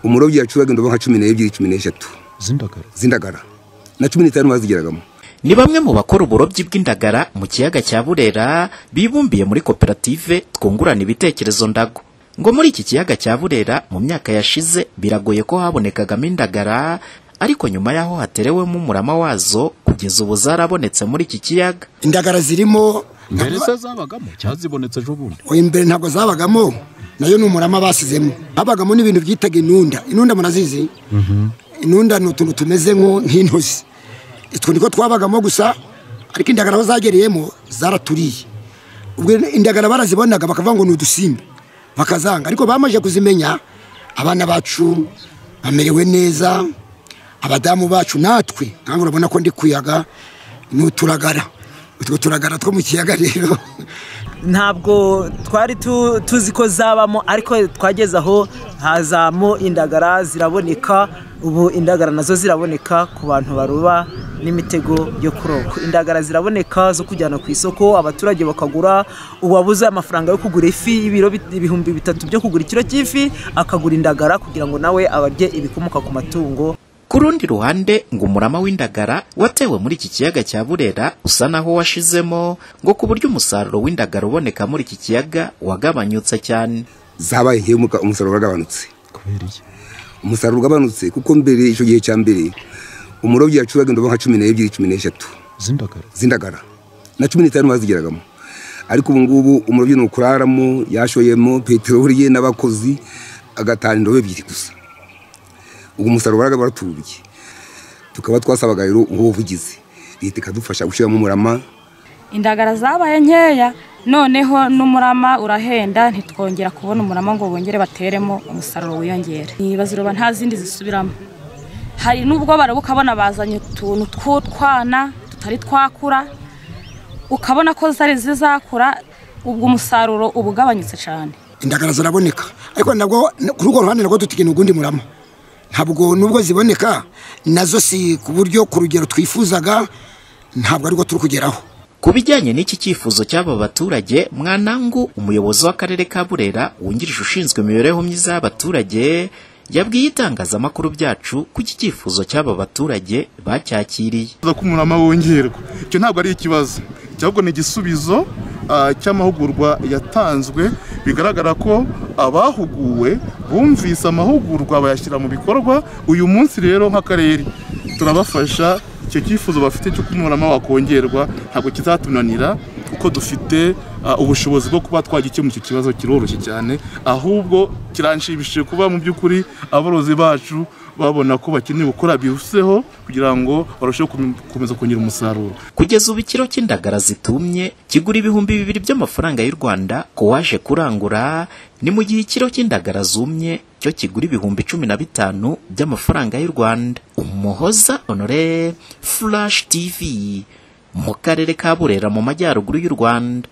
umurobyi yacuraga indobo nka 12 13 zindagara na 15 bazigeragamo. Ni bamwe mu bakora uburobyi bw'indagara mu kiyaga cya Burera bibumbiye muri koperative twungurana ibitekerezo Ndago. Ngo muri iki kiyaga cya Burera mu myaka yashize biragoye ko habonekagamo indagara, ariko nyuma yaho haterewemo umurama wazo kugeza ubu zarabonetse muri iki kiyaga. Indagara zirimo mbere se zabagamo cyazibonetse ejo bundi. Imbere ntabwo zabagamo, nayo n'umurama basizemo. Habagamo n'ibintu byitaga inunda murazizi. Inunda n'utuntu tumeze nk'intozi. Itwo niko twabagamo gusa, ariko indagara bazagereyemo zaraturiye. Ubwo indagara barazibonaga bakavuga ngo n'udusimba bakazanga, ariko bamaje kuzimenya abana bacu bamerewe neza, abadamu bacu natwe ntabwo urabona ko ndi kuyaga n'uturagara. Utwo turagara two mu kiyaga rero ntabwo twari tuzi ko zabamo, ariko twageze aho hazamo indagara ziraboneka. Ubu indagara nazo ziraboneka ku bantu baroba n'imitego yo kuroba. Indagara ziraboneka zo kujyana ku isoko, abaturage bakagura. Uwabuze amafaranga yo kugura ifi ibiro 3,000 byo kugura ikiro cy'ifi akagura indagara kugira ngo nawe abarye ibikomoka ku matungo. Ku rundi ruhande ngo umurama w'indagara watewe muri iki kiyaga cya Burera usa naho washizemo, ngo ku buryo umusaruro w'indagara uboneka muri iki kiyaga wagabanyutse cyane. Zabaye hemuka umusaruro wagabanutse. Kubera iki? Umusaruro wagabanutse kuko mbere ico gihe cya mbere umurobyi yacuraga indobo nka 12 13 zindagara na 15 bazigeragamo. Ariko ubu ngubu umurobyi n'ukuraramo yashoyemo peteroli ye n'abakozi agatana indobo 2 gusa. Ubu umusaruro waratubiye. Tukaba twasabaga rero ubuvugizi leta ikadufasha gushira mu murama. Indagara zabaye nkeya, noneho n'umurama urahenda, ntitwongera kubona umurama ngo bongere bateremo umusaruro wiyongere. Baziroba nta zindi zisubiramo. Hari nubwo barabuka bona bazanye utuntu tw'utwana tutari twakura, ukabona ko zari zizakura, ubwo umusaruro ubugabanyitse cyane. Indagara zaraboneka, ariko nabwo kuri ugo ruhande nabwo tutigena ugundi murama. Ntabwo nubwo ziboneka nazo si ku buryo ku rugero twifuzaga, ntabwo ariko turi kugeraho. Kubijyanye n'iki cyifuzo cy'aba baturage, Mwanangu umuyobozi w'akarere ka Burera wungirije ushinzwe imibereho myiza y'abaturage yabwiye itangazamakuru byacu ku iki cyifuzo cy'aba baturage bacyakiriye. Ko umurama wongerwa, icyo ntabwo ari ikibazo, cyangwa ni igisubizo cy'amahugurwa yatanzwe. Bigaragara ko abahuguwe bumvise amahugurwa bayashyira mu bikorwa. Uyu munsi rero nk'akarere turabafasha. Icyo cyifuzo bafite cyo kumurama wakongerwa ntabwo kizatunanira, kuko dufite ubushobozi bwo kuba twagikemura iki kibazo kiroroshye cyane. Ahubwo kiranshimishije kuba mu by'ukuri aborozi bacu babona ko bakeneye gukora biruseho kugira ngo barusheho gukomeza kongera umusaruro. Kugeza ubu ikiro cy'indagara zitumye kigura 2,000 by'amafaranga y'u Rwanda ko waje kurangura, ni mu gihe ikiro cy'indagara zumye cyo kigura 15,000 by'amafaranga y'u Rwanda. Umuhoza Honore, Flash TV, mu karere ka Burera mu majyaruguru y'u Rwanda.